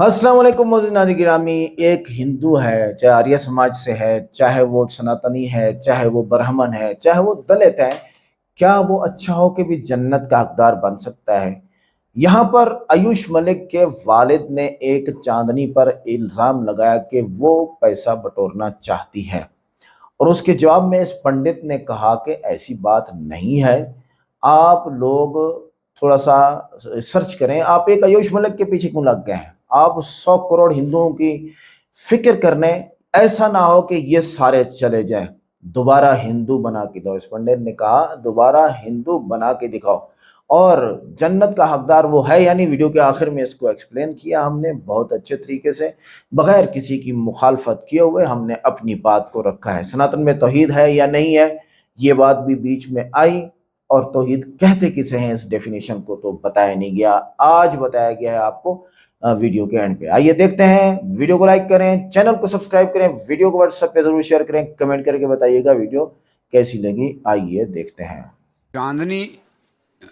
अस्सलाम वालेकुम मोअज़्ज़िज़ नाज़रीन गिरामी। एक हिंदू है, चाहे आर्य समाज से है, चाहे वो सनातनी है, चाहे वो ब्राह्मण है, चाहे वो दलित है, क्या वो अच्छा हो के भी जन्नत का हकदार बन सकता है? यहाँ पर आयुष मलिक के वालिद ने एक चांदनी पर इल्ज़ाम लगाया कि वो पैसा बटोरना चाहती है और उसके जवाब में इस पंडित ने कहा कि ऐसी बात नहीं है। आप लोग थोड़ा सा सर्च करें, आप एक आयुष मलिक के पीछे क्यों लग गए हैं? आप 100 करोड़ हिंदुओं की फिक्र करने, ऐसा ना हो कि ये सारे चले जाएं। दोबारा हिंदू बना के दो, इस पंडित ने कहा, दोबारा हिंदू बना के दिखाओ और जन्नत का हकदार वो है या नहीं। वीडियो के आखिर में इसको एक्सप्लेन किया हमने बहुत अच्छे तरीके से, बगैर किसी की मुखालफत किए हुए हमने अपनी बात को रखा है। सनातन में तौहीद है या नहीं है, ये बात भी बीच में आई और तौहीद कहते किसे हैं इस डेफिनेशन को तो बताया नहीं गया, आज बताया गया है आपको वीडियो के एंड पे। आइए देखते हैं, वीडियो को लाइक करें, चैनल को सब्सक्राइब करें, वीडियो को व्हाट्सएप पे जरूर शेयर करें, कमेंट करके बताइएगा वीडियो कैसी लगी। आइए देखते हैं। चांदनी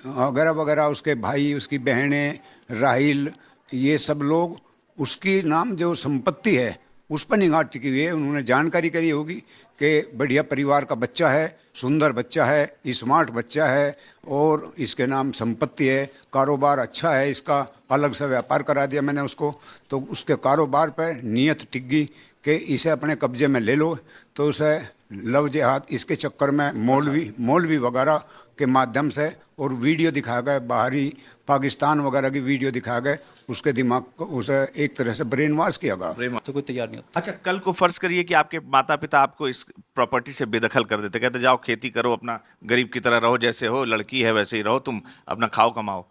वगैरह वगैरह, उसके भाई, उसकी बहनें, राहिल, ये सब लोग उसकी नाम जो संपत्ति है उस पर निगाह टिकी हुई है। उन्होंने जानकारी करी होगी कि बढ़िया परिवार का बच्चा है, सुंदर बच्चा है, स्मार्ट बच्चा है और इसके नाम संपत्ति है, कारोबार अच्छा है, इसका अलग से व्यापार करा दिया मैंने उसको, तो उसके कारोबार पर नीयत टिक गई कि इसे अपने कब्जे में ले लो। तो उसे लव जिहाद इसके चक्कर में मौलवी वगैरह के माध्यम से और वीडियो दिखाया गया, बाहरी पाकिस्तान वगैरह की वीडियो दिखाया गया, उसके दिमाग को उसे एक तरह से ब्रेन वॉश किया गया। तो कोई तैयार नहीं होता। अच्छा, कल को फर्ज करिए कि आपके माता पिता आपको इस प्रॉपर्टी से बेदखल कर देते, कहते जाओ खेती करो, अपना गरीब की तरह रहो, जैसे हो, लड़की है वैसे ही रहो, तुम अपना खाओ कमाओ,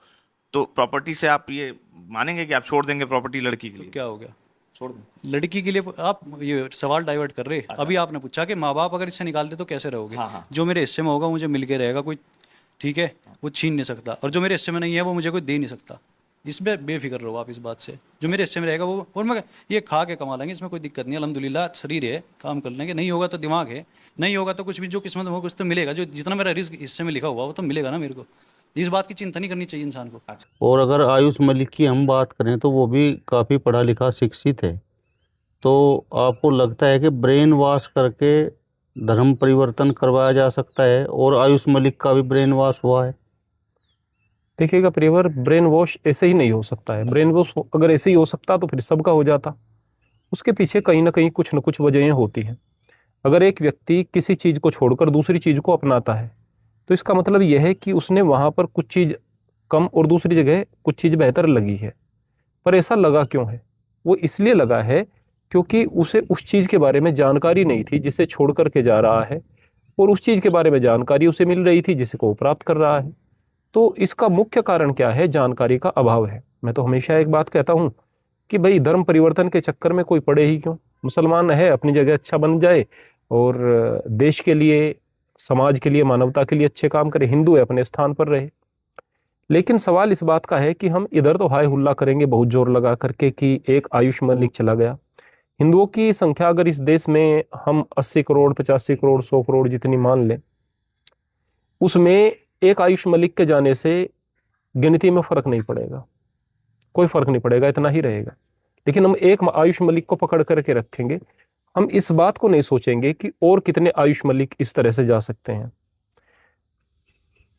तो प्रॉपर्टी से आप ये मानेंगे कि आप छोड़ देंगे प्रॉपर्टी लड़की के लिए? क्या हो गया? छोड़ दें। लड़की के लिए आप ये सवाल डाइवर्ट कर रहे। अभी आपने पूछा कि माँ बाप अगर इससे निकाल दे तो कैसे रहोगे। हाँ। जो मेरे हिस्से में होगा मुझे मिल के रहेगा कोई, ठीक है, वो छीन नहीं सकता, और जो मेरे हिस्से में नहीं है वो मुझे कोई दे नहीं सकता। इसमें बेफिक्र रहो आप इस बात से। जो मेरे हिस्से में रहेगा वो, और मैं ये खा के कमा लेंगे, इसमें कोई दिक्कत नहीं, अल्हम्दुलिल्लाह शरीर है, काम कर लेंगे। नहीं होगा तो दिमाग है, नहीं होगा तो कुछ भी जो किस्मत में होगा कुछ तो मिलेगा। जो जितना मेरा रिस्क हिस्से में लिखा हुआ वो तो मिलेगा ना मेरे को। इस बात की चिंता नहीं करनी चाहिए इंसान को। और अगर आयुष मलिक की हम बात करें तो वो भी काफ़ी पढ़ा लिखा शिक्षित है। तो आपको लगता है कि ब्रेन वॉश करके धर्म परिवर्तन करवाया जा सकता है? और आयुष मलिक का भी ब्रेन वॉश हुआ है। देखिएगा प्रियवर, ब्रेन वॉश ऐसे ही नहीं हो सकता है। ब्रेन वॉश अगर ऐसे ही हो सकता तो फिर सबका हो जाता। उसके पीछे कहीं ना कहीं कुछ न कुछ वजहें होती हैं। अगर एक व्यक्ति किसी चीज़ को छोड़कर दूसरी चीज़ को अपनाता है तो इसका मतलब यह है कि उसने वहाँ पर कुछ चीज़ कम और दूसरी जगह कुछ चीज़ बेहतर लगी है। पर ऐसा लगा क्यों है? वो इसलिए लगा है क्योंकि उसे उस चीज़ के बारे में जानकारी नहीं थी जिसे छोड़ करके जा रहा है, और उस चीज़ के बारे में जानकारी उसे मिल रही थी जिसको वो प्राप्त कर रहा है। तो इसका मुख्य कारण क्या है? जानकारी का अभाव है। मैं तो हमेशा एक बात कहता हूँ कि भाई धर्म परिवर्तन के चक्कर में कोई पड़े ही क्यों। मुसलमान है, अपनी जगह अच्छा बन जाए और देश के लिए, समाज के लिए, मानवता के लिए अच्छे काम करे। हिंदू है, अपने स्थान पर रहे। लेकिन सवाल इस बात का है कि हम इधर तो हाय हुल्ला करेंगे बहुत जोर लगा करके कि एक आयुष मलिक चला गया। हिंदुओं की संख्या अगर इस देश में हम 80 करोड़, 85 करोड़, 100 करोड़ जितनी मान लें, उसमें एक आयुष मलिक के जाने से गिनती में फर्क नहीं पड़ेगा, कोई फर्क नहीं पड़ेगा, इतना ही रहेगा। लेकिन हम एक आयुष मलिक को पकड़ करके रखेंगे, हम इस बात को नहीं सोचेंगे कि और कितने आयुष मलिक इस तरह से जा सकते हैं।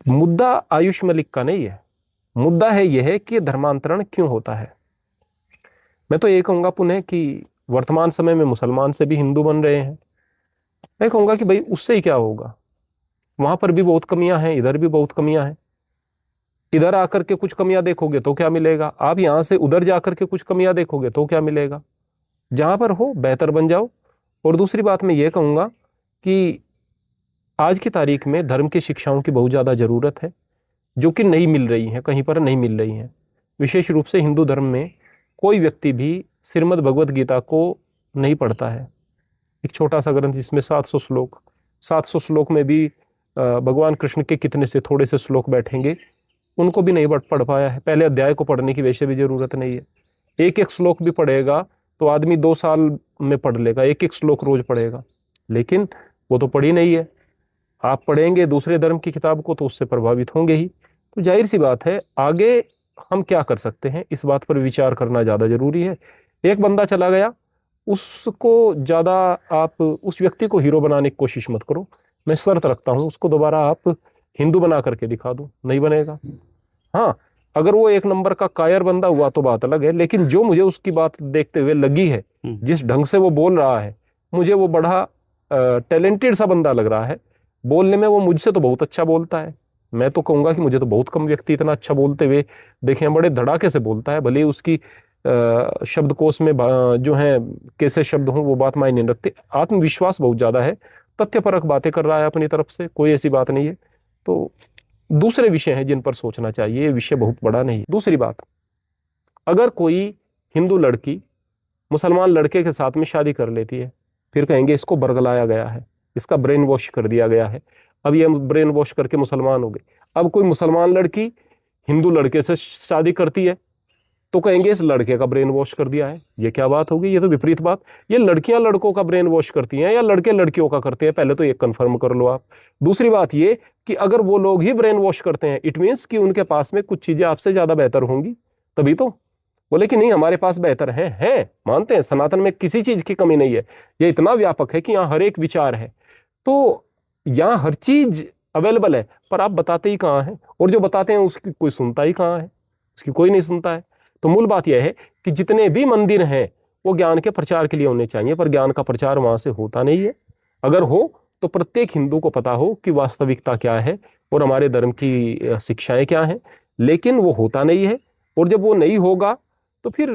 मुद्दा आयुष मलिक का नहीं है, मुद्दा है यह है कि धर्मांतरण क्यों होता है। मैं तो ये कहूँगा पुनः कि वर्तमान समय में मुसलमान से भी हिंदू बन रहे हैं। मैं कहूँगा कि भाई उससे ही क्या होगा, वहाँ पर भी बहुत कमियां हैं, इधर भी बहुत कमियां हैं। इधर आकर के कुछ कमियां देखोगे तो क्या मिलेगा, आप यहाँ से उधर जाकर के कुछ कमियां देखोगे तो क्या मिलेगा। जहाँ पर हो बेहतर बन जाओ। और दूसरी बात मैं ये कहूँगा कि आज की तारीख में धर्म की शिक्षाओं की बहुत ज़्यादा ज़रूरत है, जो कि नहीं मिल रही हैं, कहीं पर नहीं मिल रही हैं। विशेष रूप से हिंदू धर्म में कोई व्यक्ति भी श्रीमद् भगवद गीता को नहीं पढ़ता है। एक छोटा सा ग्रंथ जिसमें 700 श्लोक में भी भगवान कृष्ण के कितने से थोड़े से श्लोक बैठेंगे, उनको भी नहीं पढ़ पाया है। पहले अध्याय को पढ़ने की वैसे भी ज़रूरत नहीं है। एक एक श्लोक भी पढ़ेगा तो आदमी 2 साल में पढ़ लेगा, एक एक श्लोक रोज पढ़ेगा। लेकिन वो तो पढ़ी नहीं है। आप पढ़ेंगे दूसरे धर्म की किताब को तो उससे प्रभावित होंगे ही। तो जाहिर सी बात है आगे हम क्या कर सकते हैं, इस बात पर विचार करना ज़्यादा ज़रूरी है। एक बंदा चला गया, उसको ज़्यादा आप उस व्यक्ति को हीरो बनाने की कोशिश मत करो। मैं शर्त रखता हूँ, उसको दोबारा आप हिंदू बना करके दिखा दो, नहीं बनेगा। हाँ, अगर वो एक नंबर का कायर बंदा हुआ तो बात अलग है, लेकिन जो मुझे उसकी बात देखते हुए लगी है, जिस ढंग से वो बोल रहा है, मुझे वो बड़ा टैलेंटेड सा बंदा लग रहा है। बोलने में वो मुझसे तो बहुत अच्छा बोलता है। मैं तो कहूँगा कि मुझे तो बहुत कम व्यक्ति इतना अच्छा बोलते हुए देखे हैं। बड़े धड़ाके से बोलता है, भले ही उसकी शब्दकोश में जो है कैसे शब्द हों वो बात मायने नहीं रखती। आत्मविश्वास बहुत ज़्यादा है, तथ्यपरक बातें कर रहा है अपनी तरफ से, कोई ऐसी बात नहीं है। तो दूसरे विषय हैं जिन पर सोचना चाहिए, ये विषय बहुत बड़ा नहीं है। दूसरी बात, अगर कोई हिंदू लड़की मुसलमान लड़के के साथ में शादी कर लेती है, फिर कहेंगे इसको बरगलाया गया है, इसका ब्रेन वॉश कर दिया गया है, अब ये ब्रेन वॉश करके मुसलमान हो गई। अब कोई मुसलमान लड़की हिंदू लड़के से शादी करती है तो कहेंगे इस लड़के का ब्रेन वॉश कर दिया है। ये क्या बात होगी, ये तो विपरीत बात। ये लड़कियां लड़कों का ब्रेन वॉश करती हैं या लड़के लड़कियों का करते हैं, पहले तो ये कंफर्म कर लो आप। दूसरी बात ये कि अगर वो लोग ही ब्रेन वॉश करते हैं, इट मीन्स कि उनके पास में कुछ चीजें आपसे ज्यादा बेहतर होंगी, तभी तो बोले कि नहीं हमारे पास बेहतर हैं, मानते हैं सनातन में किसी चीज की कमी नहीं है। ये इतना व्यापक है कि यहाँ हर एक विचार है, तो यहाँ हर चीज अवेलेबल है, पर आप बताते ही कहाँ हैं, और जो बताते हैं उसकी कोई सुनता ही कहाँ है, उसकी कोई नहीं सुनता है। तो मूल बात यह है कि जितने भी मंदिर हैं वो ज्ञान के प्रचार के लिए होने चाहिए, पर ज्ञान का प्रचार वहां से होता नहीं है। अगर हो तो प्रत्येक हिंदू को पता हो कि वास्तविकता क्या है और हमारे धर्म की शिक्षाएं क्या हैं, लेकिन वो होता नहीं है। और जब वो नहीं होगा तो फिर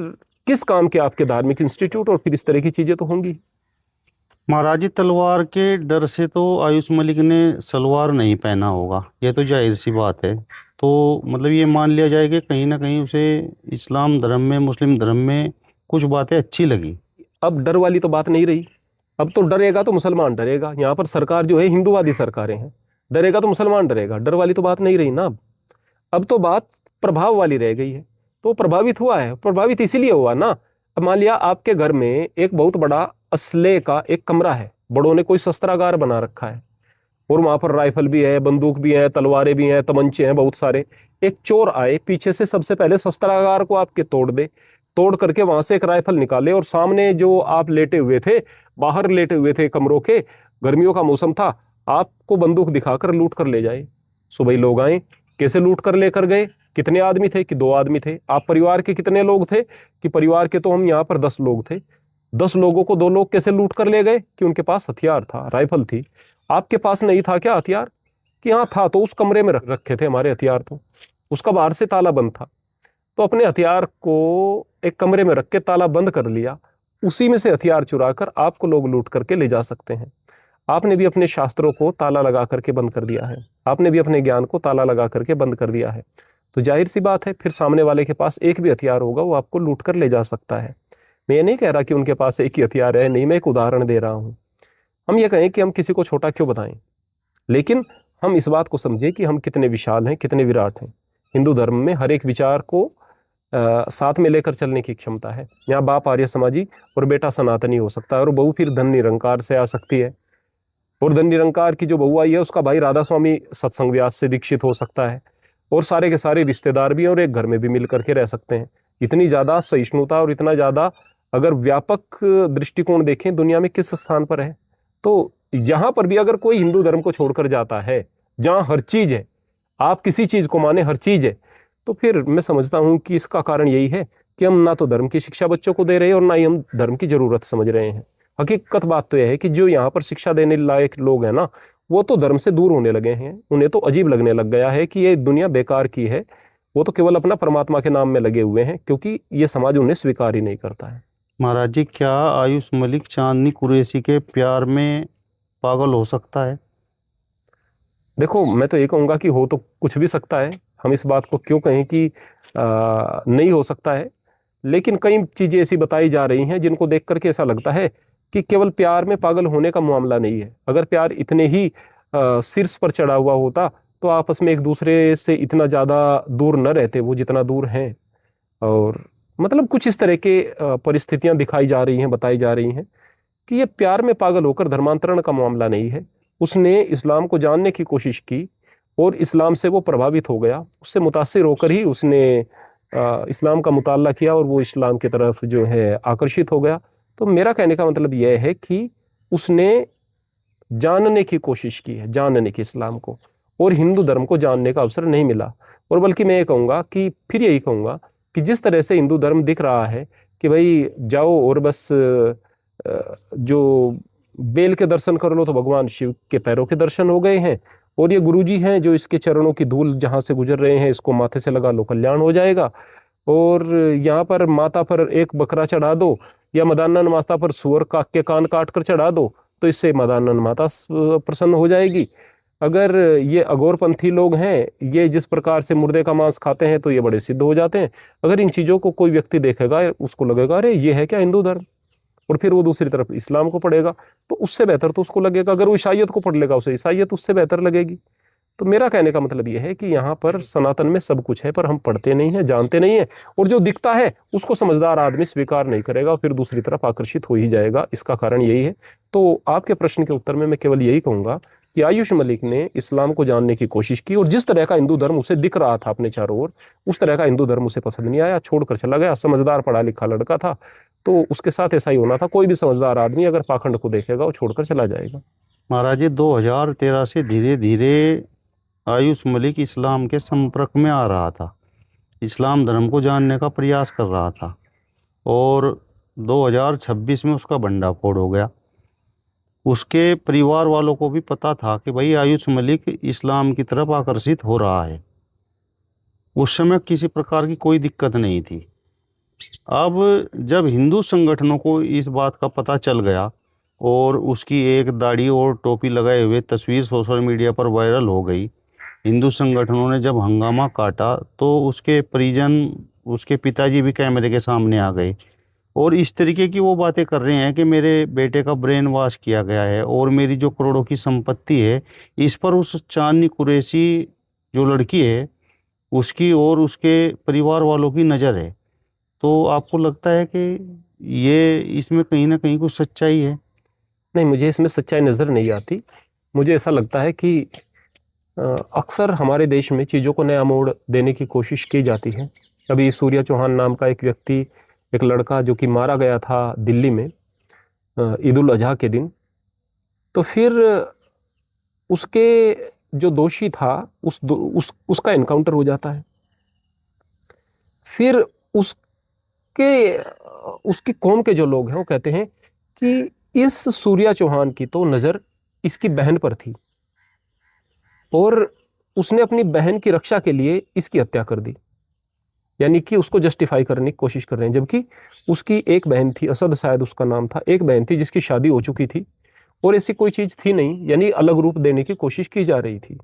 किस काम के आपके धार्मिक इंस्टीट्यूट, और फिर इस तरह की चीजें तो होंगी। महाराज जी, तलवार के डर से तो आयुष मलिक ने सलवार नहीं पहना होगा, ये तो जाहिर सी बात है। तो मतलब ये मान लिया जाए कि कहीं ना कहीं उसे इस्लाम धर्म में, मुस्लिम धर्म में कुछ बातें अच्छी लगी। अब डर वाली तो बात नहीं रही। अब तो डरेगा तो मुसलमान डरेगा। यहाँ पर सरकार जो है हिंदूवादी सरकारें हैं, डरेगा तो मुसलमान डरेगा, डर वाली तो बात नहीं रही ना। अब तो बात प्रभाव वाली रह गई है। तो प्रभावित हुआ है, प्रभावित इसीलिए हुआ ना। अब मान लिया आपके घर में एक बहुत बड़ा असले का एक कमरा है, बड़ों ने कोई शस्त्रागार बना रखा है, और वहां पर राइफल भी है, बंदूक भी है, तलवारें भी हैं, तमंचे हैं बहुत सारे। एक चोर आए पीछे से, सबसे पहले शस्त्रागार को आपके तोड़ दे, तोड़ करके वहां से एक राइफल निकाले, और सामने जो आप लेटे हुए थे, बाहर लेटे हुए थे कमरों के, गर्मियों का मौसम था, आपको बंदूक दिखाकर लूट कर ले जाए। सुबह लोग आए, कैसे लूट कर लेकर गए, कितने आदमी थे कि 2 आदमी थे। आप परिवार के कितने लोग थे कि परिवार के तो हम यहाँ पर 10 लोग थे। 10 लोगों को 2 लोग कैसे लूट कर ले गए कि उनके पास हथियार था, राइफल थी। आपके पास नहीं था क्या हथियार? कि हाँ था, तो उस कमरे में रखे थे हमारे हथियार, तो उसका बाहर से ताला बंद था, तो अपने हथियार को एक कमरे में रख के ताला बंद कर लिया, उसी में से हथियार चुरा कर आपको लोग लूट करके ले जा सकते हैं। आपने भी अपने शास्त्रों को ताला लगा करके बंद कर दिया है, आपने भी अपने ज्ञान को ताला लगा करके बंद कर दिया है। तो जाहिर सी बात है फिर सामने वाले के पास एक भी हथियार होगा वो आपको लूट कर ले जा सकता है। मैं ये नहीं कह रहा कि उनके पास एक ही हथियार है, नहीं, मैं एक उदाहरण दे रहा हूँ। हम ये कहें कि हम किसी को छोटा क्यों बताएं, लेकिन हम इस बात को समझें कि हम कितने विशाल हैं, कितने विराट हैं। हिंदू धर्म में हर एक विचार को साथ में लेकर चलने की क्षमता है। यहाँ बाप आर्य समाजी और बेटा सनातनी हो सकता है, और बहू फिर धन निरंकार से आ सकती है, और धन निरंकार की जो बहू आई है उसका भाई राधा स्वामी सत्संग व्यास से दीक्षित हो सकता है, और सारे के सारे रिश्तेदार भी हैं और एक घर में भी मिल करके रह सकते हैं। इतनी ज़्यादा सहिष्णुता और इतना ज़्यादा अगर व्यापक दृष्टिकोण देखें दुनिया में किस स्थान पर है। तो यहाँ पर भी अगर कोई हिंदू धर्म को छोड़कर जाता है, जहाँ हर चीज़ है, आप किसी चीज़ को माने हर चीज़ है, तो फिर मैं समझता हूँ कि इसका कारण यही है कि हम ना तो धर्म की शिक्षा बच्चों को दे रहे हैं और ना ही हम धर्म की ज़रूरत समझ रहे हैं। हकीकत बात तो यह है कि जो यहाँ पर शिक्षा देने लायक लोग हैं ना, वो तो धर्म से दूर होने लगे हैं। उन्हें तो अजीब लगने लग गया है कि ये दुनिया बेकार की है। वो तो केवल अपना परमात्मा के नाम में लगे हुए हैं, क्योंकि ये समाज उन्हें स्वीकार ही नहीं करता है। महाराज जी, क्या आयुष मलिक चांदनी कुरैशी के प्यार में पागल हो सकता है? देखो, मैं तो ये कहूँगा कि हो तो कुछ भी सकता है। हम इस बात को क्यों कहें कि नहीं हो सकता है, लेकिन कई चीज़ें ऐसी बताई जा रही हैं जिनको देख करके ऐसा लगता है कि केवल प्यार में पागल होने का मामला नहीं है। अगर प्यार इतने ही शीर्ष पर चढ़ा हुआ होता तो आपस में एक दूसरे से इतना ज़्यादा दूर न रहते वो जितना दूर हैं। और मतलब कुछ इस तरह के परिस्थितियां दिखाई जा रही हैं, बताई जा रही हैं कि ये प्यार में पागल होकर धर्मांतरण का मामला नहीं है। उसने इस्लाम को जानने की कोशिश की और इस्लाम से वो प्रभावित हो गया, उससे मुतासिर होकर ही उसने इस्लाम का मुताला किया और वो इस्लाम की तरफ जो है आकर्षित हो गया। तो मेरा कहने का मतलब यह है कि उसने जानने की कोशिश की है, जानने की इस्लाम को, और हिंदू धर्म को जानने का अवसर नहीं मिला। और बल्कि मैं ये कहूँगा कि फिर यही कहूँगा कि जिस तरह से हिंदू धर्म दिख रहा है कि भाई जाओ और बस जो बेल के दर्शन कर लो तो भगवान शिव के पैरों के दर्शन हो गए हैं, और ये गुरुजी हैं जो इसके चरणों की धूल जहाँ से गुजर रहे हैं इसको माथे से लगा लो कल्याण हो जाएगा, और यहाँ पर माता पर एक बकरा चढ़ा दो या मदानन माता पर सूअर के कान काट कर चढ़ा दो तो इससे मदानन माता प्रसन्न हो जाएगी। अगर ये अघोरपंथी लोग हैं, ये जिस प्रकार से मुर्दे का मांस खाते हैं तो ये बड़े सिद्ध हो जाते हैं। अगर इन चीज़ों को कोई व्यक्ति देखेगा उसको लगेगा अरे ये है क्या हिंदू धर्म, और फिर वो दूसरी तरफ इस्लाम को पढ़ेगा तो उससे बेहतर तो उसको लगेगा, अगर वो ईसाइयत को पढ़ लेगा उसे ईसाइयत उससे बेहतर लगेगी। तो मेरा कहने का मतलब ये है कि यहाँ पर सनातन में सब कुछ है पर हम पढ़ते नहीं हैं, जानते नहीं हैं, और जो दिखता है उसको समझदार आदमी स्वीकार नहीं करेगा, फिर दूसरी तरफ आकर्षित हो ही जाएगा। इसका कारण यही है। तो आपके प्रश्न के उत्तर में मैं केवल यही कहूँगा कि आयुष मलिक ने इस्लाम को जानने की कोशिश की, और जिस तरह का हिंदू धर्म उसे दिख रहा था अपने चारों ओर, उस तरह का हिंदू धर्म उसे पसंद नहीं आया, छोड़कर चला गया। समझदार पढ़ा लिखा लड़का था तो उसके साथ ऐसा ही होना था। कोई भी समझदार आदमी अगर पाखंड को देखेगा वो छोड़कर चला जाएगा। महाराज जी 2013 से धीरे धीरे आयुष मलिक इस्लाम के संपर्क में आ रहा था, इस्लाम धर्म को जानने का प्रयास कर रहा था, और 2026 में उसका भंडाफोड़ हो गया। उसके परिवार वालों को भी पता था कि भाई आयुष मलिक इस्लाम की तरफ आकर्षित हो रहा है। उस समय किसी प्रकार की कोई दिक्कत नहीं थी। अब जब हिंदू संगठनों को इस बात का पता चल गया और उसकी एक दाढ़ी और टोपी लगाए हुए तस्वीर सोशल मीडिया पर वायरल हो गई, हिंदू संगठनों ने जब हंगामा काटा तो उसके परिजन, उसके पिताजी भी कैमरे के सामने आ गए और इस तरीके की वो बातें कर रहे हैं कि मेरे बेटे का ब्रेन वॉश किया गया है और मेरी जो करोड़ों की संपत्ति है इस पर उस चांदनी कुरैशी जो लड़की है उसकी और उसके परिवार वालों की नज़र है। तो आपको लगता है कि ये इसमें कहीं ना कहीं कुछ सच्चाई है? नहीं, मुझे इसमें सच्चाई नज़र नहीं आती। मुझे ऐसा लगता है कि अक्सर हमारे देश में चीज़ों को नया मोड़ देने की कोशिश की जाती है। अभी सूर्या चौहान नाम का एक व्यक्ति, एक लड़का जो कि मारा गया था दिल्ली में ईद उल अजहा के दिन, तो फिर उसके जो दोषी था उसका एनकाउंटर हो जाता है। फिर उसकी कौम के जो लोग हैं वो कहते हैं कि इस सूर्या चौहान की तो नज़र इसकी बहन पर थी और उसने अपनी बहन की रक्षा के लिए इसकी हत्या कर दी, यानी कि उसको जस्टिफाई करने की कोशिश कर रहे हैं। जबकि उसकी एक बहन थी, असद शायद उसका नाम था, एक बहन थी जिसकी शादी हो चुकी थी और ऐसी कोई चीज़ थी नहीं, यानी अलग रूप देने की कोशिश की जा रही थी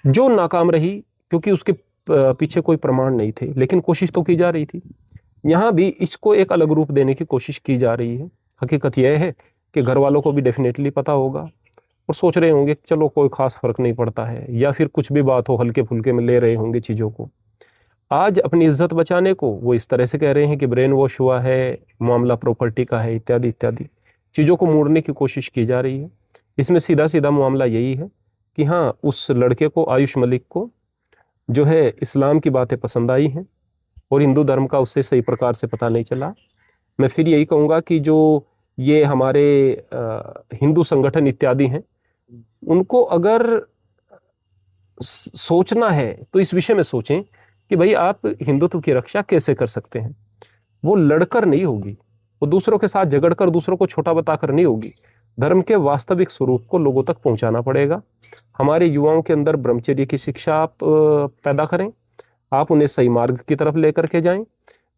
जो नाकाम रही क्योंकि उसके पीछे कोई प्रमाण नहीं थे, लेकिन कोशिश तो की जा रही थी। यहाँ भी इसको एक अलग रूप देने की कोशिश की जा रही है। हकीकत यह है कि घर वालों को भी डेफिनेटली पता होगा और सोच रहे होंगे कि चलो कोई खास फर्क नहीं पड़ता है, या फिर कुछ भी बात हो हल्के फुल्के में ले रहे होंगे चीज़ों को। आज अपनी इज्जत बचाने को वो इस तरह से कह रहे हैं कि ब्रेन वॉश हुआ है, मामला प्रॉपर्टी का है, इत्यादि इत्यादि चीज़ों को मोड़ने की कोशिश की जा रही है। इसमें सीधा सीधा मामला यही है कि हाँ, उस लड़के को, आयुष मलिक को जो है इस्लाम की बातें पसंद आई हैं और हिंदू धर्म का उससे सही प्रकार से पता नहीं चला। मैं फिर यही कहूँगा कि जो ये हमारे हिंदू संगठन इत्यादि हैं, उनको अगर सोचना है तो इस विषय में सोचें कि भाई आप हिंदुत्व की रक्षा कैसे कर सकते हैं। वो लड़कर नहीं होगी, वो दूसरों के साथ झगड़कर, दूसरों को छोटा बताकर नहीं होगी। धर्म के वास्तविक स्वरूप को लोगों तक पहुंचाना पड़ेगा। हमारे युवाओं के अंदर ब्रह्मचर्य की शिक्षा आप पैदा करें, आप उन्हें सही मार्ग की तरफ लेकर के जाएं।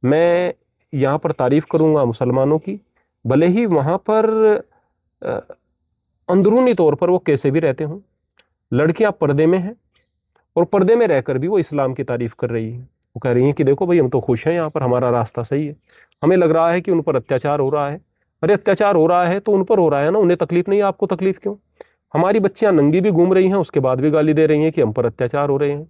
मैं यहाँ पर तारीफ करूँगा मुसलमानों की, भले ही वहाँ पर अंदरूनी तौर पर वो कैसे भी रहते हों। लड़कियाँ पर्दे में हैं और पर्दे में रहकर भी वो इस्लाम की तारीफ कर रही हैं। वो कह रही हैं कि देखो भाई, हम तो खुश हैं, यहाँ पर हमारा रास्ता सही है। हमें लग रहा है कि उन पर अत्याचार हो रहा है। अरे अत्याचार हो रहा है तो उन पर हो रहा है ना, उन्हें तकलीफ नहीं है, आपको तकलीफ क्यों? हमारी बच्चियां नंगी भी घूम रही हैं, उसके बाद भी गाली दे रही हैं कि हम पर अत्याचार हो रहे हैं।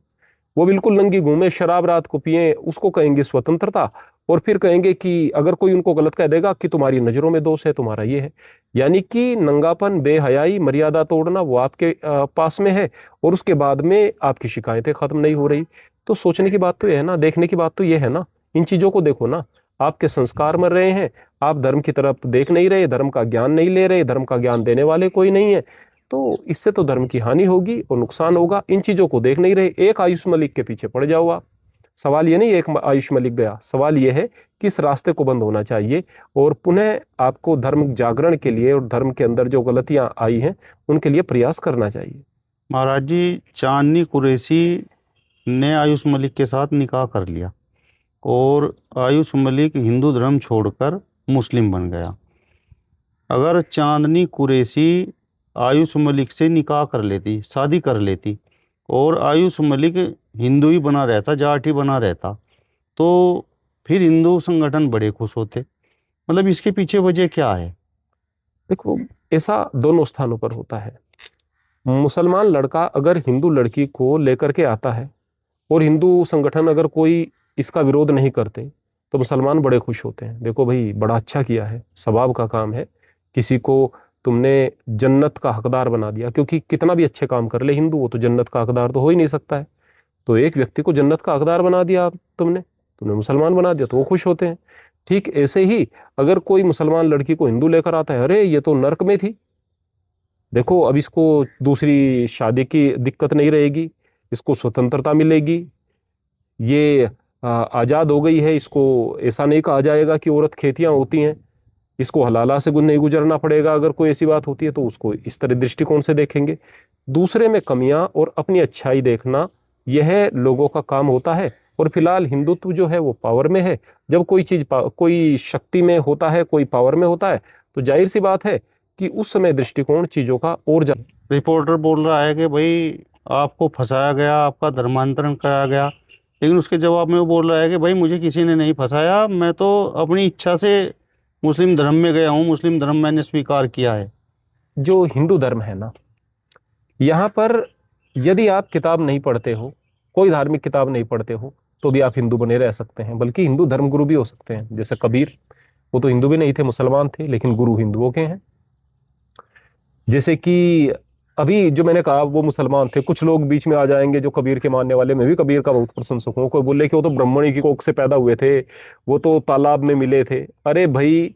वो बिल्कुल नंगी घूमे, शराब रात को पिए, उसको कहेंगे स्वतंत्रता, और फिर कहेंगे कि अगर कोई उनको गलत कह देगा कि तुम्हारी नज़रों में दोष है, तुम्हारा ये है। यानी कि नंगापन, बेहयाई, मर्यादा तोड़ना वो आपके पास में है और उसके बाद में आपकी शिकायतें ख़त्म नहीं हो रही। तो सोचने की बात तो ये है ना, देखने की बात तो ये है ना, इन चीज़ों को देखो ना। आपके संस्कार मर रहे हैं, आप धर्म की तरफ देख नहीं रहे, धर्म का ज्ञान नहीं ले रहे, धर्म का ज्ञान देने वाले कोई नहीं है, तो इससे तो धर्म की हानि होगी और नुकसान होगा। इन चीज़ों को देख नहीं रहे, एक आयुष मलिक के पीछे पड़ जाओ आप। सवाल ये नहीं एक आयुष मलिक गया, सवाल ये है कि इस रास्ते को बंद होना चाहिए और पुनः आपको धर्म जागरण के लिए और धर्म के अंदर जो गलतियां आई हैं उनके लिए प्रयास करना चाहिए। महाराज जी, चांदनी कुरैशी ने आयुष मलिक के साथ निकाह कर लिया और आयुष मलिक हिंदू धर्म छोड़कर मुस्लिम बन गया। अगर चांदनी कुरैशी आयुष मलिक से निकाह कर लेती, शादी कर लेती, और आयुष मलिक हिंदू ही बना रहता, जाट ही बना रहता, तो फिर हिंदू संगठन बड़े खुश होते। मतलब इसके पीछे वजह क्या है? देखो, ऐसा दोनों स्थानों पर होता है। मुसलमान लड़का अगर हिंदू लड़की को लेकर के आता है और हिंदू संगठन अगर कोई इसका विरोध नहीं करते तो मुसलमान बड़े खुश होते हैं। देखो भाई, बड़ा अच्छा किया है, सवाब का काम है, किसी को तुमने जन्नत का हकदार बना दिया। क्योंकि कितना भी अच्छे काम कर ले हिंदू, वो तो जन्नत का हकदार तो हो ही नहीं सकता है। तो एक व्यक्ति को जन्नत का हकदार बना दिया तुमने मुसलमान बना दिया, तो वो खुश होते हैं। ठीक ऐसे ही अगर कोई मुसलमान लड़की को हिंदू लेकर आता है, अरे ये तो नर्क में थी, देखो अब इसको दूसरी शादी की दिक्कत नहीं रहेगी, इसको स्वतंत्रता मिलेगी, ये आज़ाद हो गई है, इसको ऐसा नहीं कहा जाएगा कि औरत खेतियाँ होती हैं, इसको हलाला से नहीं गुजरना पड़ेगा। अगर कोई ऐसी बात होती है तो उसको इस तरह दृष्टिकोण से देखेंगे। दूसरे में कमियां और अपनी अच्छाई देखना, यह लोगों का काम होता है। और फिलहाल हिंदुत्व जो है वो पावर में है। जब कोई चीज़ कोई शक्ति में होता है, कोई पावर में होता है, तो जाहिर सी बात है कि उस समय दृष्टिकोण चीज़ों का और रिपोर्टर बोल रहा है कि भाई आपको फंसाया गया, आपका धर्मांतरण कराया गया, लेकिन उसके जवाब में वो बोल रहा है कि भाई मुझे किसी ने नहीं फंसाया, मैं तो अपनी इच्छा से मुस्लिम धर्म में गया हूँ, मुस्लिम धर्म मैंने स्वीकार किया है। जो हिंदू धर्म है ना, यहाँ पर यदि आप किताब नहीं पढ़ते हो, कोई धार्मिक किताब नहीं पढ़ते हो, तो भी आप हिंदू बने रह सकते हैं, बल्कि हिंदू धर्म गुरु भी हो सकते हैं। जैसे कबीर, वो तो हिंदू भी नहीं थे, मुसलमान थे, लेकिन गुरु हिंदुओं के हैं। जैसे कि अभी जो मैंने कहा वो मुसलमान थे, कुछ लोग बीच में आ जाएंगे जो कबीर के मानने वाले। मैं भी कबीर का बहुत प्रशंसक हूँ। कोई बोले कि वो तो ब्राह्मणी की कोख से पैदा हुए थे, वो तो तालाब में मिले थे। अरे भाई,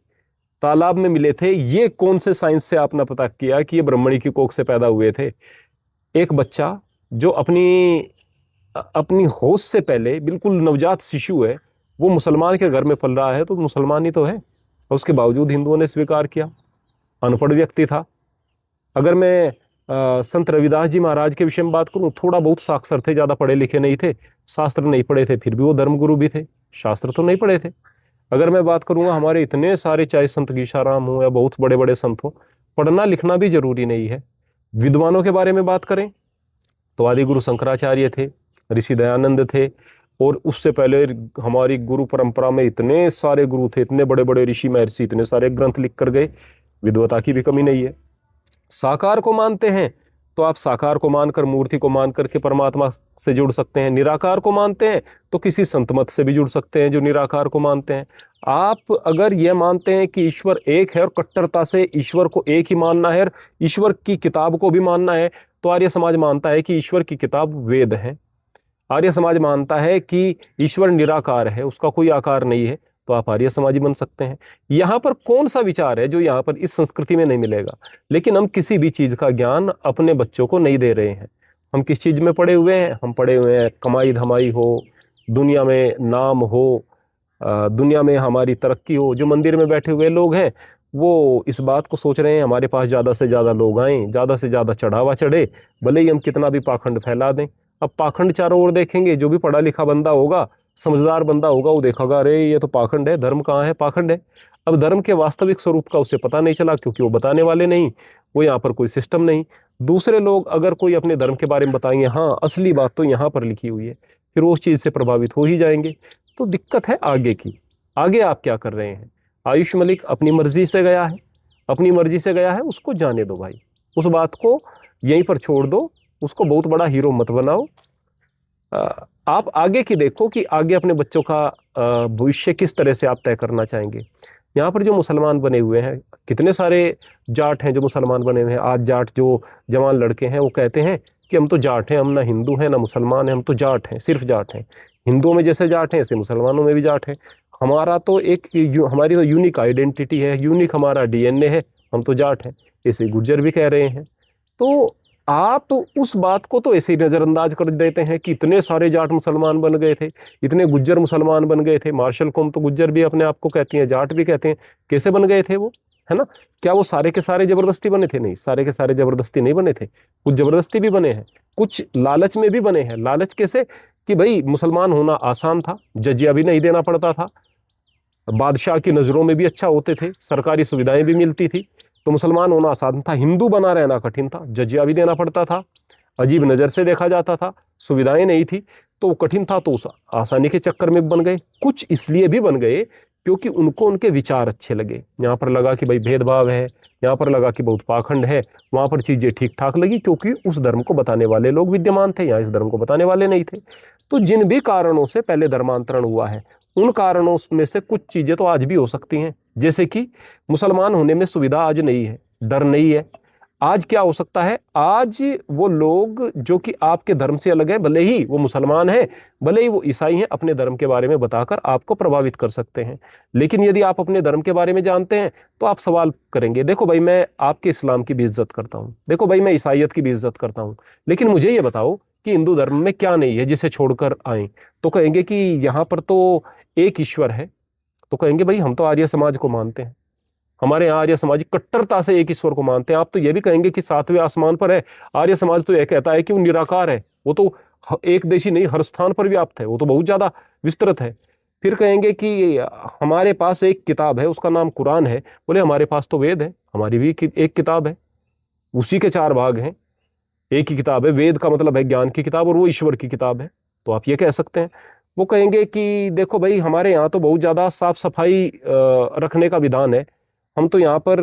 तालाब में मिले थे, ये कौन से साइंस से आपने पता किया कि ये ब्राह्मणी की कोख से पैदा हुए थे? एक बच्चा जो अपनी होश से पहले बिल्कुल नवजात शिशु है, वो मुसलमान के घर में पल रहा है, तो मुसलमान ही तो है। और उसके बावजूद हिंदुओं ने स्वीकार किया। अनपढ़ व्यक्ति था। अगर मैं संत रविदास जी महाराज के विषय में बात करूं, थोड़ा बहुत साक्षर थे, ज़्यादा पढ़े लिखे नहीं थे, शास्त्र नहीं पढ़े थे, फिर भी वो धर्मगुरु भी थे, शास्त्र तो नहीं पढ़े थे। अगर मैं बात करूंगा हमारे इतने सारे, चाहे संत गीशाराम हो या बहुत बड़े बड़े संत हो, पढ़ना लिखना भी जरूरी नहीं है। विद्वानों के बारे में बात करें तो आदि गुरु शंकराचार्य थे, ऋषि दयानंद थे, और उससे पहले हमारी गुरु परंपरा में इतने सारे गुरु थे, इतने बड़े बड़े ऋषि महर्षि, इतने सारे ग्रंथ लिख कर गए। विद्वता की भी कमी नहीं है। साकार को मानते हैं तो आप साकार को मानकर, मूर्ति को मान करके परमात्मा से जुड़ सकते हैं। निराकार को मानते हैं तो किसी संत मत से भी जुड़ सकते हैं जो निराकार को मानते हैं। आप अगर यह मानते हैं कि ईश्वर एक है और कट्टरता से ईश्वर को एक ही मानना है और ईश्वर की किताब को भी मानना है, तो आर्य समाज मानता है कि ईश्वर की किताब वेद है। आर्य समाज मानता है कि ईश्वर निराकार है, उसका कोई आकार नहीं है, तो आप आर्य समाजी बन सकते हैं। यहाँ पर कौन सा विचार है जो यहाँ पर इस संस्कृति में नहीं मिलेगा? लेकिन हम किसी भी चीज का ज्ञान अपने बच्चों को नहीं दे रहे हैं। हम किस चीज में पड़े हुए हैं? हम पड़े हुए हैं कमाई धमाई हो, दुनिया में नाम हो, दुनिया में हमारी तरक्की हो। जो मंदिर में बैठे हुए लोग हैं वो इस बात को सोच रहे हैं हमारे पास ज़्यादा से ज़्यादा लोग आएँ, ज़्यादा से ज़्यादा चढ़ावा चढ़े, भले ही हम कितना भी पाखंड फैला दें। अब पाखंड चारों ओर देखेंगे, जो भी पढ़ा लिखा बंदा होगा, समझदार बंदा होगा, वो देखेगा अरे ये तो पाखंड है, धर्म कहाँ है, पाखंड है। अब धर्म के वास्तविक स्वरूप का उसे पता नहीं चला, क्योंकि वो बताने वाले नहीं, वो यहाँ पर कोई सिस्टम नहीं। दूसरे लोग अगर कोई अपने धर्म के बारे में बताएंगे, हाँ असली बात तो यहाँ पर लिखी हुई है, फिर वो उस चीज़ से प्रभावित हो ही जाएंगे। तो दिक्कत है आगे की। आगे आप क्या कर रहे हैं? आयुष मलिक अपनी मर्जी से गया है, अपनी मर्जी से गया है, उसको जाने दो भाई, उस बात को यहीं पर छोड़ दो, उसको बहुत बड़ा हीरो मत बनाओ। आप आगे की देखो कि आगे अपने बच्चों का भविष्य किस तरह से आप तय करना चाहेंगे। यहाँ पर जो मुसलमान बने हुए हैं, कितने सारे जाट हैं जो मुसलमान बने हुए हैं। आज जाट जो जवान लड़के हैं वो कहते हैं कि हम तो जाट हैं, हम ना हिंदू हैं ना मुसलमान हैं, हम तो जाट हैं, सिर्फ जाट हैं। हिंदुओं में जैसे जाट हैं ऐसे मुसलमानों में भी जाट हैं। हमारा तो हमारी तो यूनिक आइडेंटिटी है, यूनिक हमारा डीएनए है, हम तो जाट हैं, ऐसे गुज्जर भी कह रहे हैं। तो आप उस बात को तो ऐसे ही नज़रअंदाज कर देते हैं कि इतने सारे जाट मुसलमान बन गए थे, इतने गुज्जर मुसलमान बन गए थे। मार्शल कौम तो गुज्जर भी अपने आप को कहती हैं, जाट भी कहते हैं। कैसे बन गए थे वो, है ना? क्या वो सारे के सारे जबरदस्ती बने थे? नहीं, सारे के सारे जबरदस्ती नहीं बने थे। कुछ जबरदस्ती भी बने हैं, कुछ लालच में भी बने हैं। लालच कैसे? कि भाई मुसलमान होना आसान था, जजिया भी नहीं देना पड़ता था, बादशाह की नज़रों में भी अच्छा होते थे, सरकारी सुविधाएं भी मिलती थी, तो मुसलमान होना आसान था। हिंदू बना रहना कठिन था, जजिया भी देना पड़ता था, अजीब नज़र से देखा जाता था, सुविधाएं नहीं थी, तो वो कठिन था। तो उस आसानी के चक्कर में बन गए। कुछ इसलिए भी बन गए क्योंकि उनको उनके विचार अच्छे लगे। यहाँ पर लगा कि भाई भेदभाव है, यहाँ पर लगा कि बहुत पाखंड है, वहाँ पर चीज़ें ठीक ठाक लगी क्योंकि उस धर्म को बताने वाले लोग विद्यमान थे, यहाँ इस धर्म को बताने वाले नहीं थे। तो जिन भी कारणों से पहले धर्मांतरण हुआ है, उन कारणों में से कुछ चीज़ें तो आज भी हो सकती हैं। जैसे कि मुसलमान होने में सुविधा आज नहीं है, डर नहीं है। आज क्या हो सकता है? आज वो लोग जो कि आपके धर्म से अलग है, भले ही वो मुसलमान हैं, भले ही वो ईसाई हैं, अपने धर्म के बारे में बताकर आपको प्रभावित कर सकते हैं। लेकिन यदि आप अपने धर्म के बारे में जानते हैं तो आप सवाल करेंगे, देखो भाई मैं आपके इस्लाम की भी इज्जत करता हूँ, देखो भाई मैं ईसाइयत की भी इज्जत करता हूँ, लेकिन मुझे ये बताओ कि हिंदू धर्म में क्या नहीं है जिसे छोड़कर आए। तो कहेंगे कि यहाँ पर तो एक ईश्वर है। तो कहेंगे भाई हम तो आर्य समाज को मानते हैं, हमारे यहाँ आर्य समाज कट्टरता से एक ईश्वर को मानते हैं। आप तो ये भी कहेंगे कि सातवें आसमान पर है। आर्य समाज तो यह कहता है कि वो निराकार है, वो तो एक देशी नहीं हर स्थान पर व्याप्त है, वो तो बहुत ज्यादा विस्तृत है। फिर कहेंगे कि हमारे पास एक किताब है, उसका नाम कुरान है। बोले हमारे पास तो वेद है, हमारी भी एक किताब है, उसी के 4 भाग हैं, एक ही किताब है। वेद का मतलब है ज्ञान की किताब और वो ईश्वर की किताब है, तो आप ये कह सकते हैं। वो कहेंगे कि देखो भाई हमारे यहाँ तो बहुत ज़्यादा साफ सफाई रखने का विधान है, हम तो यहाँ पर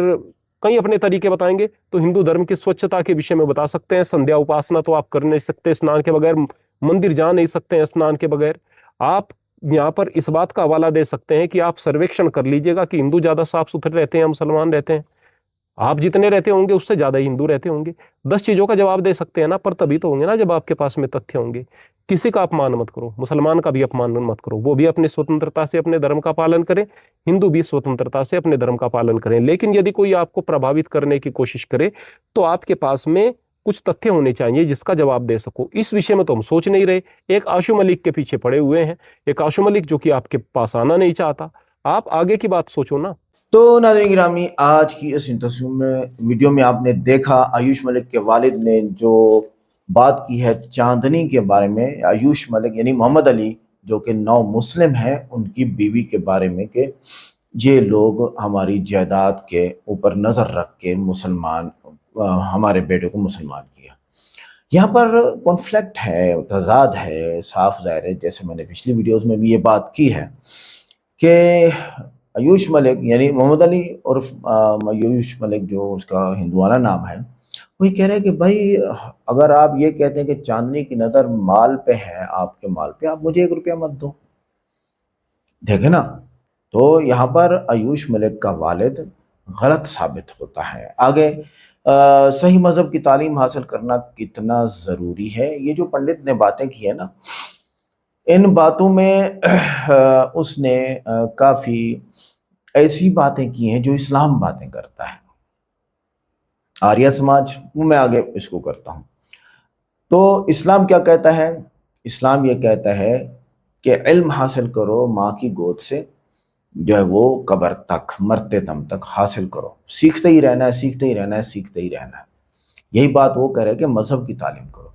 कई अपने तरीके बताएंगे। तो हिंदू धर्म की स्वच्छता के विषय में बता सकते हैं। संध्या उपासना तो आप कर नहीं सकते स्नान के बगैर, मंदिर जा नहीं सकते हैं स्नान के बगैर। आप यहाँ पर इस बात का हवाला दे सकते हैं कि आप सर्वेक्षण कर लीजिएगा कि हिंदू ज़्यादा साफ सुथरे रहते हैं या मुसलमान रहते हैं। आप जितने रहते होंगे उससे ज़्यादा ही हिंदू रहते होंगे। 10 चीज़ों का जवाब दे सकते हैं ना, पर तभी तो होंगे ना जब आपके पास में तथ्य होंगे। किसी का अपमान मत करो, मुसलमान का भी अपमान मत करो, वो भी अपनी स्वतंत्रता से अपने धर्म का पालन करें, हिंदू भी स्वतंत्रता से अपने धर्म का पालन करें। लेकिन यदि कोई आपको प्रभावित करने की कोशिश करे तो आपके पास में कुछ तथ्य होने चाहिए जिसका जवाब दे सको। इस विषय में तो हम सोच नहीं रहे, एक आशु मलिक के पीछे पड़े हुए हैं, एक आशु मलिक जो कि आपके पास आना नहीं चाहता। आप आगे की बात सोचो ना। तो नाज़रीन गिरामी, आज की इस इंटरव्यू में वीडियो में आपने देखा आयुष मलिक के वालिद ने जो बात की है चांदनी के बारे में। आयुष मलिक यानी मोहम्मद अली जो कि नौ मुस्लिम हैं, उनकी बीवी के बारे में कि ये लोग हमारी जायदाद के ऊपर नज़र रख के मुसलमान हमारे बेटे को मुसलमान किया। यहाँ पर कॉन्फ्लिक्ट है, तजाद है, साफ ज़ाहिर है। जैसे मैंने पिछली वीडियोज़ में भी ये बात की है कि आयुष मलिक यानी मोहम्मद अली और आयुष मलिक जो उसका हिंदुआना नाम है, वही कह रहे हैं कि भाई अगर आप ये कहते हैं कि चांदनी की नज़र माल पे है, आपके माल पे, आप मुझे 1 रुपया मत दो। देखे ना, तो यहाँ पर आयुष मलिक का वालिद गलत साबित होता है। आगे सही मज़हब की तालीम हासिल करना कितना ज़रूरी है, ये जो पंडित ने बातें की है ना, इन बातों में उसने काफ़ी ऐसी बातें की हैं जो इस्लाम बातें करता है। आर्य समाज मैं आगे इसको करता हूँ। तो इस्लाम क्या कहता है? इस्लाम ये कहता है कि इल्म हासिल करो, माँ की गोद से जो है वो कब्र तक, मरते दम तक हासिल करो, सीखते ही रहना है, सीखते ही रहना है, सीखते ही रहना है। यही बात वो कह रहे हैं कि मज़हब की तालीम करो।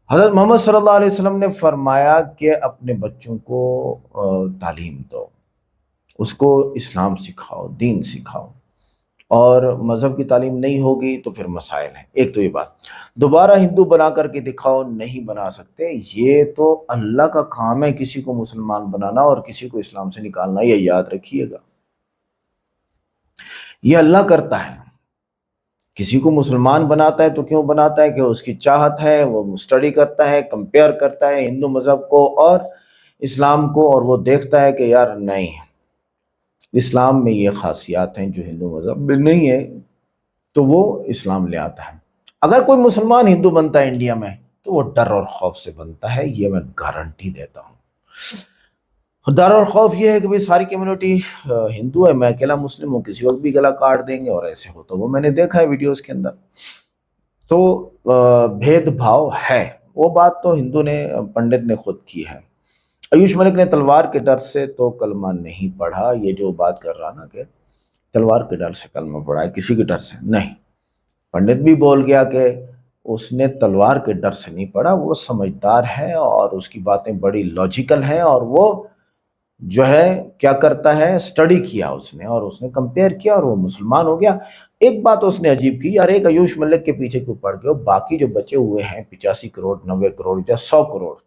हज़रत मोहम्मद सल्लल्लाहु अलैहि वसल्लम ने फरमाया कि अपने बच्चों को तालीम दो, उसको इस्लाम सिखाओ, दीन सिखाओ, और मज़हब की तालीम नहीं होगी तो फिर मसाइल हैं। एक तो ये बात, दोबारा हिंदू बना करके दिखाओ, नहीं बना सकते। ये तो अल्लाह का काम है किसी को मुसलमान बनाना और किसी को इस्लाम से निकालना, ये याद रखिएगा, ये अल्लाह करता है। किसी को मुसलमान बनाता है तो क्यों बनाता है? कि उसकी चाहत है, वो स्टडी करता है, कंपेयर करता है हिंदू मज़हब को और इस्लाम को, और वो देखता है कि यार नहीं, इस्लाम में ये खासियात हैं जो हिंदू मज़हब में नहीं है, तो वो इस्लाम ले आता है। अगर कोई मुसलमान हिंदू बनता है इंडिया में तो वो डर और खौफ से बनता है, ये मैं गारंटी देता हूँ। डर और खौफ ये है कि भाई सारी कम्युनिटी हिंदू है, मैं अकेला मुस्लिम हूँ, किसी वक्त भी गला काट देंगे, और ऐसे हो तो वो मैंने देखा है वीडियोस के अंदर। तो भेदभाव है, वो बात तो हिंदू ने, पंडित ने खुद की है। आयुष मलिक ने तलवार के डर से तो कलमा नहीं पढ़ा, ये जो बात कर रहा ना कि तलवार के डर से कलमा पढ़ा है, किसी के डर से नहीं। पंडित भी बोल गया कि उसने तलवार के डर से नहीं पढ़ा, वो समझदार है और उसकी बातें बड़ी लॉजिकल हैं, और वो जो है क्या करता है, स्टडी किया उसने और उसने कंपेयर किया और वो मुसलमान हो गया। एक बात उसने अजीब की, यार एक आयुष मलिक के पीछे क्यों पड़ गए हो? बाकी जो बचे हुए हैं 85 करोड़, 90 करोड़ या 100 करोड़,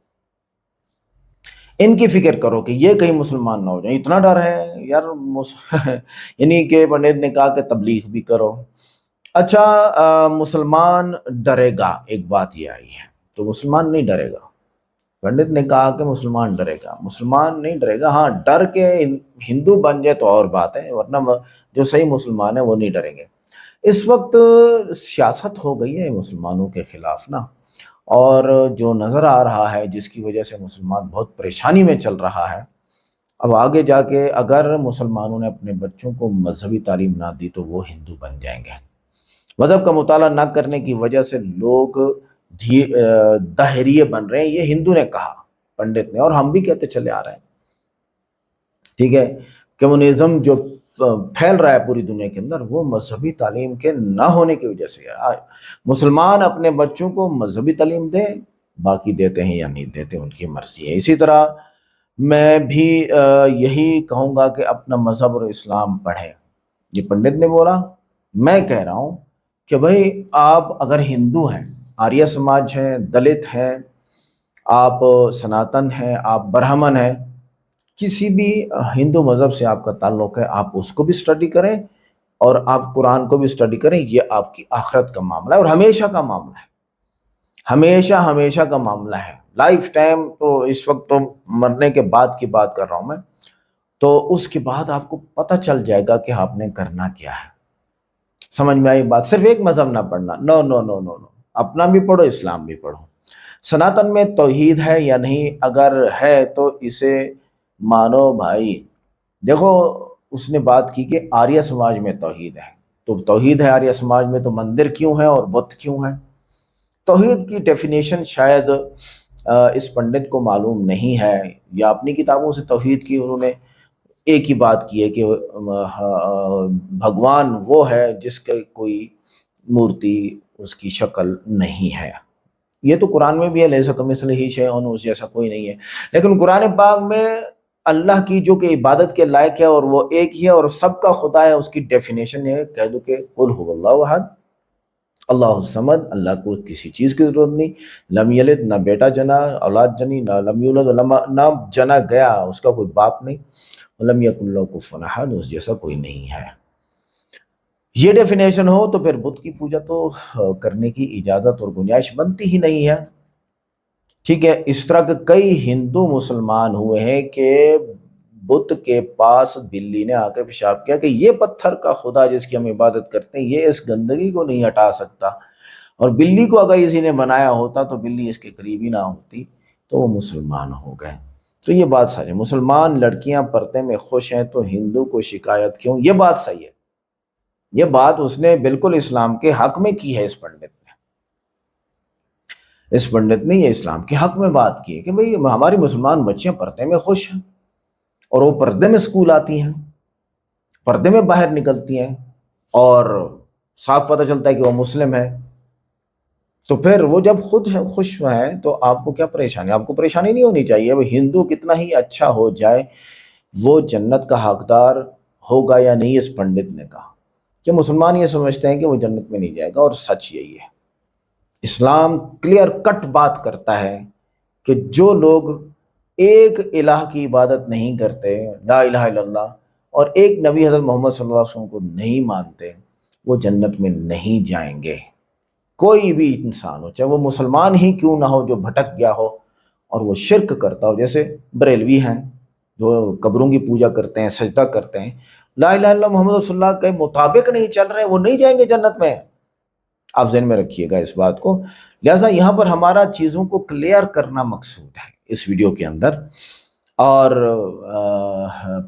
इनकी फिक्र करो कि ये कहीं मुसलमान ना हो जाए। इतना डर है यार यानी कि पंडित ने कहा कि तबलीग भी करो। अच्छा, मुसलमान डरेगा, एक बात ये आई है, तो मुसलमान नहीं डरेगा। पंडित ने कहा कि मुसलमान डरेगा, मुसलमान नहीं डरेगा। हाँ, डर के हिंदू बन जाए तो और बात है, वरना जो सही मुसलमान है वो नहीं डरेंगे। इस वक्त सियासत हो गई है मुसलमानों के खिलाफ ना, और जो नज़र आ रहा है जिसकी वजह से मुसलमान बहुत परेशानी में चल रहा है। अब आगे जाके अगर मुसलमानों ने अपने बच्चों को मजहबी तालीम ना दी तो वो हिंदू बन जाएंगे। मजहब का मुताला ना करने की वजह से लोग दहरिये बन रहे हैं, ये हिंदू ने कहा, पंडित ने, और हम भी कहते चले आ रहे हैं। ठीक है, कम्युनिज्म जो फैल रहा है पूरी दुनिया के अंदर, वो मजहबी तालीम के ना होने की वजह से है। मुसलमान अपने बच्चों को मजहबी तालीम दे, बाकी देते हैं या नहीं देते उनकी मर्जी है। इसी तरह मैं भी यही कहूँगा कि अपना मजहब और इस्लाम पढ़ें। ये पंडित ने बोला, मैं कह रहा हूँ कि भाई आप अगर हिंदू हैं, आर्य समाज हैं, दलित हैं, आप सनातन हैं, आप ब्राह्मण हैं, किसी भी हिंदू मज़हब से आपका ताल्लुक़ है, आप उसको भी स्टडी करें और आप कुरान को भी स्टडी करें। ये आपकी आखिरत का मामला है और हमेशा का मामला है, हमेशा हमेशा का मामला है, लाइफ टाइम। तो इस वक्त तो मरने के बाद की बात कर रहा हूँ मैं, तो उसके बाद आपको पता चल जाएगा कि आपने करना क्या है। समझ में आई बात? सिर्फ एक मज़हब ना पढ़ना, no no no no no, अपना भी पढ़ो, इस्लाम भी पढ़ो। सनातन में तौहीद है या नहीं, अगर है तो इसे मानो भाई। देखो, उसने बात की कि आर्य समाज में तौहीद है, तो तौहीद है आर्य समाज में, तो मंदिर क्यों है और बुत क्यों है? तौहीद की डेफिनेशन शायद इस पंडित को मालूम नहीं है, या अपनी किताबों से तौहीद की उन्होंने एक ही बात की है कि भगवान वो है जिसके कोई मूर्ति, उसकी शक्ल नहीं है। ये तो कुरान में भी है, लैसा कमिस्लिही शैउन, उस जैसा कोई नहीं है। लेकिन कुरान पाक में अल्लाह की जो कि इबादत के लायक है और वो एक ही है और सबका खुदा है, उसकी डेफिनेशन है, कह दो कि कुल हुवल्लाहु अहद, अल्लाहु समद, अल्लाह को किसी चीज़ की ज़रूरत नहीं, लम यलिद, ना बेटा जना, औलाद जनी, ना लम यूलद, ना जना गया, उसका कोई बाप नहीं, लम यकुन लहू कुफुवन अहद, उस जैसा कोई नहीं है। ये डेफिनेशन हो तो फिर बुत की पूजा तो करने की इजाज़त और गुंजाइश बनती ही नहीं है। ठीक है, इस तरह के कई हिंदू मुसलमान हुए हैं कि बुत के पास बिल्ली ने आकर पेशाब किया कि ये पत्थर का खुदा जिसकी हम इबादत करते हैं, ये इस गंदगी को नहीं हटा सकता, और बिल्ली को अगर किसी ने बनाया होता तो बिल्ली इसके करीब ही ना होती, तो वो मुसलमान हो गए। तो ये बात सच है, मुसलमान लड़कियां पर्दे में खुश हैं तो हिंदू को शिकायत क्यों? ये बात सही है, ये बात उसने बिल्कुल इस्लाम के हक में की है। इस पंडित ने ये इस्लाम के हक में बात की है कि भाई हमारी मुसलमान बच्चियां पर्दे में खुश हैं और वो पर्दे में स्कूल आती हैं, पर्दे में बाहर निकलती हैं, और साफ पता चलता है कि वो मुस्लिम है। तो फिर वो जब खुद खुश हैं तो आपको क्या परेशानी? आपको परेशानी नहीं होनी चाहिए। वो हिंदू कितना ही अच्छा हो जाए, वो जन्नत का हकदार होगा या नहीं? इस पंडित ने कहा कि मुसलमान ये समझते हैं कि वो जन्नत में नहीं जाएगा, और सच यही है। इस्लाम क्लियर कट बात करता है कि जो लोग एक इलाह की इबादत नहीं करते, ला इलाहा इल्लल्लाह, और एक नबी हज़रत मोहम्मद सल्लल्लाहु अलैहि वसल्लम को नहीं मानते, वो जन्नत में नहीं जाएंगे। कोई भी इंसान हो, चाहे वो मुसलमान ही क्यों ना हो, जो भटक गया हो और वो शिर्क करता हो, जैसे बरेलवी हैं जो कब्रों की पूजा करते हैं, सजदा करते हैं, ला इलाहा इल्लल्लाह मुहम्मद रसूलुल्लाह के मुताबिक नहीं चल रहे, वो नहीं जाएंगे जन्नत में। आप ज़हन में रखिएगा इस बात को। लिहाजा यहाँ पर हमारा चीज़ों को क्लियर करना मकसूद है इस वीडियो के अंदर। और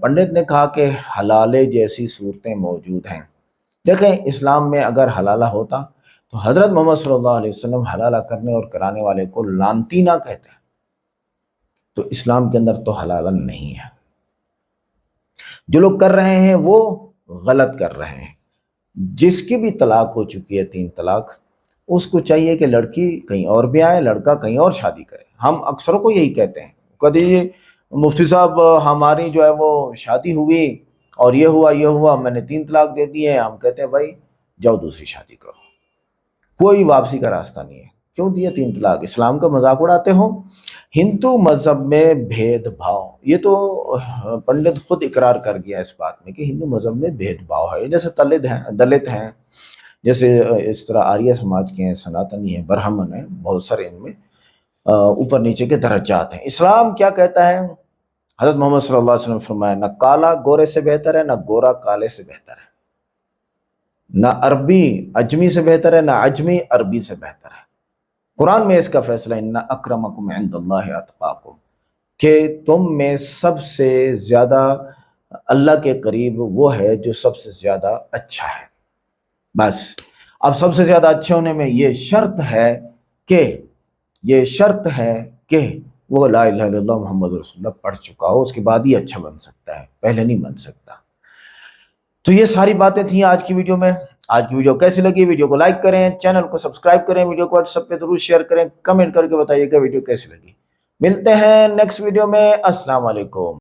पंडित ने कहा कि हलाले जैसी सूरतें मौजूद हैं। देखें, इस्लाम में अगर हलाला होता तो हज़रत मोहम्मद सल्लल्लाहु अलैहि वसल्लम हलाला करने और कराने वाले को लानती ना कहते। तो इस्लाम के अंदर तो हलाला नहीं है। जो लोग कर रहे हैं वो गलत कर रहे हैं। जिसकी भी तलाक हो चुकी है 3 तलाक, उसको चाहिए कि लड़की कहीं और भी आए, लड़का कहीं और शादी करे। हम अक्सरों को यही कहते हैं, कभी मुफ्ती साहब हमारी जो है वो शादी हुई और ये हुआ, मैंने 3 तलाक दे दिए। हम कहते हैं भाई जाओ दूसरी शादी करो, कोई वापसी का रास्ता नहीं है। क्यों दिए 3 तलाक? इस्लाम का मजाक उड़ाते हो। हिंदू मजहब में भेदभाव, ये तो पंडित खुद इकरार कर गया इस बात में कि हिंदू मजहब में भेदभाव है। जैसे दलित हैं, जैसे इस तरह आर्य समाज के हैं, सनातनी हैं, ब्राह्मण हैं, बहुत सारे इनमें ऊपर नीचे के दर्जात हैं। इस्लाम क्या कहता है? हज़रत मोहम्मद सल्लल्लाहु अलैहि वसल्लम फरमाया, ना काला गोरे से बेहतर है, ना गोरा काले से बेहतर है, ना अरबी अजमी से बेहतर है, ना अजमी अरबी से बेहतर है। कुरान में इसका फैसला, इन्ना अक्रमकुम इंदल्लाहि अतकाकुम, कि तुम में सबसे ज्यादा अल्लाह के करीब वो है जो सबसे ज्यादा अच्छा है। बस अब सबसे ज्यादा अच्छे होने में ये शर्त है कि वो ला इलाहा इल्लल्लाह मुहम्मद रसूलुल्लाह पढ़ चुका हो, उसके बाद ही अच्छा बन सकता है, पहले नहीं बन सकता। तो ये सारी बातें थी आज की वीडियो में। आज की वीडियो कैसी लगी? वीडियो को लाइक करें, चैनल को सब्सक्राइब करें, वीडियो को व्हाट्सएप पे जरूर शेयर करें, कमेंट करके बताइएगा वीडियो कैसी लगी। मिलते हैं नेक्स्ट वीडियो में। अस्सलाम वालेकुम।